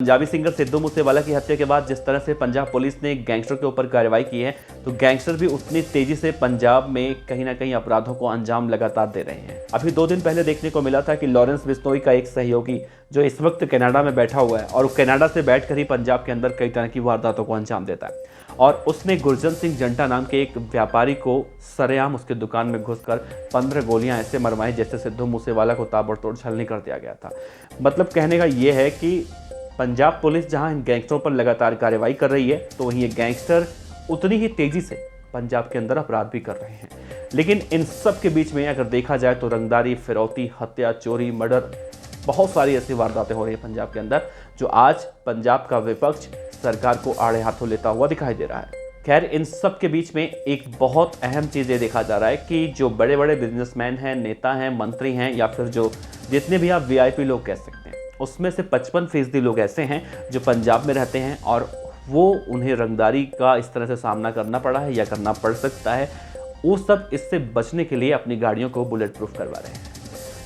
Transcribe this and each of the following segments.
Punjabi singer Sidhu Moosewala की हत्या के बाद जिस तरह से पंजाब पुलिस ने गैंगस्टर के ऊपर कार्रवाई की है, तो गैंगस्टर भी उतनी तेजी से पंजाब में कहीं ना कहीं अपराधों को अंजाम लगातार दे रहे हैं। अभी 2 दिन पहले देखने को मिला था कि लॉरेंस बिश्नोई का एक सहयोगी जो इस वक्त कनाडा में बैठा हुआ है और कनाडा से बैठकर ही पंजाब के अंदर कई तरह की वारदातों को अंजाम देता है, और उसने गुरजन सिंह जंटा नाम के एक व्यापारी को सरेआम उसकी दुकान में घुसकर 15 गोलियां ऐसे मरवाई जैसे सिद्धू मूसेवाला को ताबड़तोड़ छलनी कर दिया गया था। मतलब कहने का ये है कि पंजाब पुलिस जहां इन गैंगस्टरों पर लगातार कार्रवाई कर रही है, तो वहीं ये गैंगस्टर उतनी ही तेजी से पंजाब के अंदर अपराध भी कर रहे हैं। लेकिन इन सब के बीच में अगर देखा जाए तो रंगदारी, फिरौती, हत्या, चोरी, मर्डर, बहुत सारी ऐसी वारदातें हो रही है पंजाब के अंदर, जो आज पंजाब का विपक्ष सरकार को आड़े हाथों लेता हुआ दिखाई दे रहा है। खैर, इन सब के बीच में एक बहुत अहम चीज़ ये देखा जा रहा है कि जो बड़े बड़े बिजनेसमैन हैं, नेता हैं, मंत्री हैं, या फिर जो जितने भी आप वीआईपी लोग कह सकते हैं, उसमें से 55% लोग ऐसे हैं जो पंजाब में रहते हैं और वो उन्हें रंगदारी का इस तरह से सामना करना पड़ा है या करना पड़ सकता है। वो सब इससे बचने के लिए अपनी गाड़ियों को बुलेट प्रूफ करवा रहे हैं,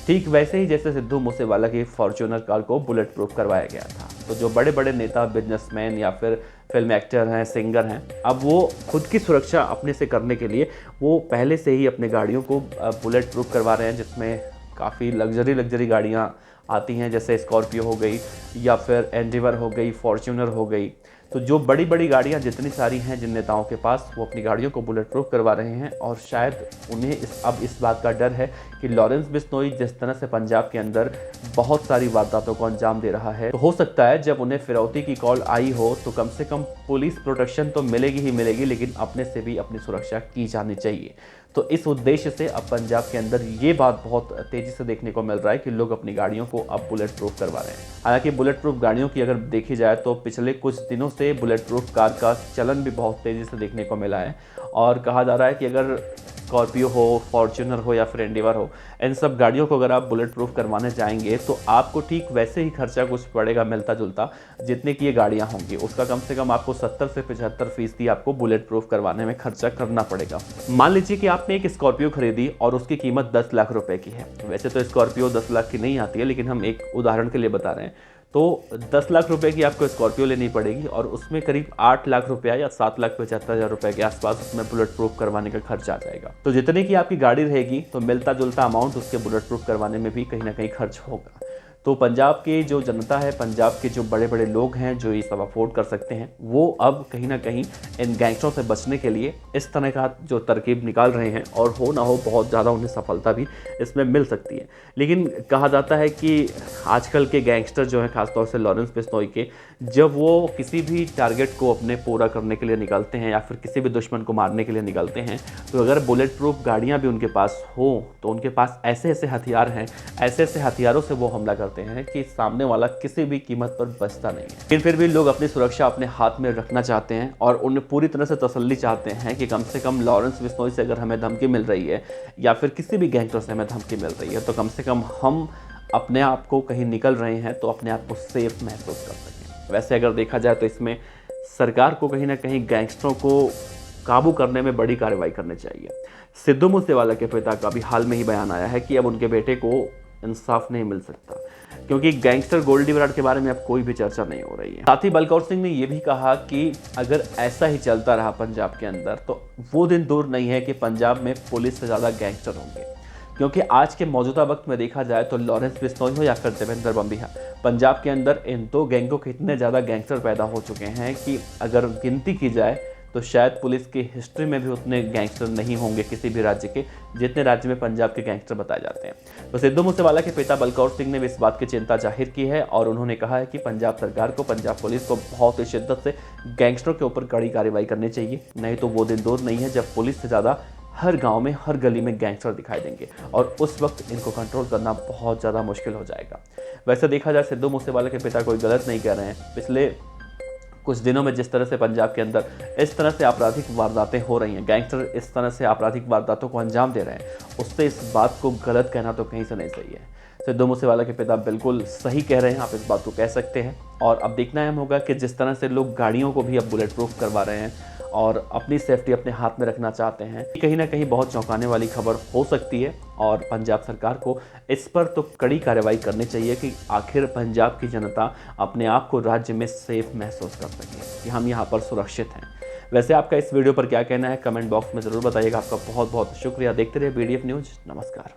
ठीक वैसे ही जैसे सिद्धू मूसेवाला की फॉर्च्यूनर कार को बुलेट प्रूफ करवाया गया था। तो जो बड़े बड़े नेता, बिजनेसमैन या फिर फिल्म एक्टर हैं, सिंगर हैं, अब वो खुद की सुरक्षा अपने से करने के लिए वो पहले से ही अपनी गाड़ियों को बुलेट प्रूफ करवा रहे हैं, जिसमें काफ़ी लग्जरी गाड़ियाँ आती हैं, जैसे स्कॉर्पियो हो गई या फिर एंडेवर हो गई, फॉर्च्यूनर हो गई। तो जो बड़ी बड़ी गाड़ियाँ जितनी सारी हैं जिन नेताओं के पास, वो अपनी गाड़ियों को बुलेट प्रूफ करवा रहे हैं। और शायद उन्हें अब इस बात का डर है कि लॉरेंस बिश्नोई जिस तरह से पंजाब के अंदर बहुत सारी वारदातों को अंजाम दे रहा है, तो हो सकता है जब उन्हें फिरौती की कॉल आई हो तो कम से कम पुलिस प्रोटेक्शन तो मिलेगी ही मिलेगी, लेकिन अपने से भी अपनी सुरक्षा की जानी चाहिए। तो इस उद्देश्य से अब पंजाब के अंदर ये बात बहुत तेज़ी से देखने को मिल रहा है कि लोग अपनी गाड़ियों को अब बुलेट प्रूफ करवा रहे हैं। हालांकि बुलेट प्रूफ गाड़ियों की अगर देखी जाए तो पिछले कुछ दिनों से बुलेट प्रूफ कार का चलन भी बहुत तेज़ी से देखने को मिला है, और कहा जा रहा है कि अगर स्कॉर्पियो हो, फॉर्च्यूनर हो या फिर एंडेवर हो, इन सब गाड़ियों को अगर आप बुलेट प्रूफ करवाने जाएंगे तो आपको ठीक वैसे ही खर्चा कुछ पड़ेगा मिलता जुलता जितने की ये गाड़ियाँ होंगी। उसका कम से कम आपको 70 से 75% आपको बुलेट प्रूफ करवाने में खर्चा करना पड़ेगा। मान लीजिए कि आपने एक स्कॉर्पियो खरीदी और उसकी कीमत 10 लाख रुपए की है। वैसे तो स्कॉर्पियो 10 लाख की नहीं आती है, लेकिन हम एक उदाहरण के लिए बता रहे हैं। तो 10 लाख रुपए की आपको स्कॉर्पियो लेनी पड़ेगी और उसमें करीब 8 लाख रुपया या 7,75,000 रुपए के आसपास उसमें बुलेट प्रूफ करवाने का खर्च आ जाएगा। तो जितने की आपकी गाड़ी रहेगी तो मिलता जुलता अमाउंट उसके बुलेट प्रूफ करवाने में भी कहीं ना कहीं खर्च होगा। तो पंजाब की जो जनता है, पंजाब के जो बड़े बड़े लोग हैं जो ये सब अफोर्ड कर सकते हैं, वो अब कहीं ना कहीं इन गैंगस्टरों से बचने के लिए इस तरह का जो तरकीब निकाल रहे हैं, और हो ना हो बहुत ज़्यादा उन्हें सफलता भी इसमें मिल सकती है। लेकिन कहा जाता है कि आजकल के गैंगस्टर जो हैं, खासतौर से लॉरेंस बिश्नोई के, जब वो किसी भी टारगेट को अपने पूरा करने के लिए निकलते हैं या फिर किसी भी दुश्मन को मारने के लिए निकलते हैं, तो अगर बुलेट प्रूफ गाड़ियाँ भी उनके पास हो तो उनके पास ऐसे ऐसे हथियार हैं, ऐसे ऐसे हथियारों से वो हमला करते हैं कि सामने वाला किसी भी कीमत पर बचता नहीं है। लेकिन फिर भी लोग अपनी सुरक्षा अपने हाथ में रखना चाहते हैं और उन्हें पूरी तरह से तसल्ली चाहते हैं कि कम से कम लॉरेंस बिश्नोई से अगर हमें धमकी मिल रही है या फिर किसी भी गैंगस्टर से हमें धमकी मिल रही है, तो कम से कम हम अपने आप को कहीं निकल रहे हैं तो अपने आप को सेफ महसूस कर सकें। वैसे अगर देखा जाए तो इसमें सरकार को कहीं ना कहीं गैंगस्टरों को काबू करने में बड़ी कार्रवाई करनी चाहिए। सिद्धू मूसेवाला के पिता का भी हाल में ही बयान आया है कि अब उनके बेटे को इंसाफ नहीं मिल सकता, क्योंकि गैंगस्टर गोल्डी बराड़ के बारे में अब कोई भी चर्चा नहीं हो रही है। साथ ही बलकौर सिंह ने यह भी कहा कि अगर ऐसा ही चलता रहा पंजाब के अंदर तो वो दिन दूर नहीं है कि पंजाब में पुलिस से ज़्यादा गैंगस्टर होंगे। क्योंकि आज के मौजूदा वक्त में देखा जाए तो लॉरेंस बिश्नोई हो या फिर देवेंद्र बम्बिहा, पंजाब के अंदर इन 2 गैंगों के इतने ज़्यादा गैंगस्टर पैदा हो चुके हैं कि अगर गिनती की जाए तो शायद पुलिस की हिस्ट्री में भी उतने गैंगस्टर नहीं होंगे किसी भी राज्य के, जितने राज्य में पंजाब के गैंगस्टर बताए जाते हैं। तो सिद्धू मूसेवाला के पिता बलकौर सिंह ने भी इस बात की चिंता जाहिर की है और उन्होंने कहा है कि पंजाब सरकार को, पंजाब पुलिस को बहुत ही शिद्दत से गैंगस्टरों के ऊपर कड़ी कार्रवाई करनी चाहिए। नहीं तो वो दिन दूर नहीं है जब पुलिस से ज़्यादा हर गांव में, हर गली में गैंगस्टर दिखाई देंगे और उस वक्त इनको कंट्रोल करना बहुत ज़्यादा मुश्किल हो जाएगा। वैसे देखा जाए सिद्धू मूसेवाला के पिता कोई गलत नहीं कह रहे हैं। पिछले कुछ दिनों में जिस तरह से पंजाब के अंदर इस तरह से आपराधिक वारदातें हो रही हैं, गैंगस्टर इस तरह से आपराधिक वारदातों को अंजाम दे रहे हैं, उससे इस बात को गलत कहना तो कहीं से नहीं सही है। सिद्धू मूसेवाला के पिता बिल्कुल सही कह रहे हैं, आप इस बात को कह सकते हैं। और अब देखना अहम होगा कि जिस तरह से लोग गाड़ियों को भी अब बुलेट प्रूफ करवा रहे हैं और अपनी सेफ्टी अपने हाथ में रखना चाहते हैं। कहीं ना कहीं बहुत चौंकाने वाली खबर हो सकती है और पंजाब सरकार को इस पर तो कड़ी कार्रवाई करनी चाहिए कि आखिर पंजाब की जनता अपने आप को राज्य में सेफ महसूस कर सके कि हम यहाँ पर सुरक्षित हैं। वैसे आपका इस वीडियो पर क्या कहना है कमेंट बॉक्स में ज़रूर बताइएगा। आपका बहुत बहुत शुक्रिया। देखते रहिए BDF न्यूज़। नमस्कार।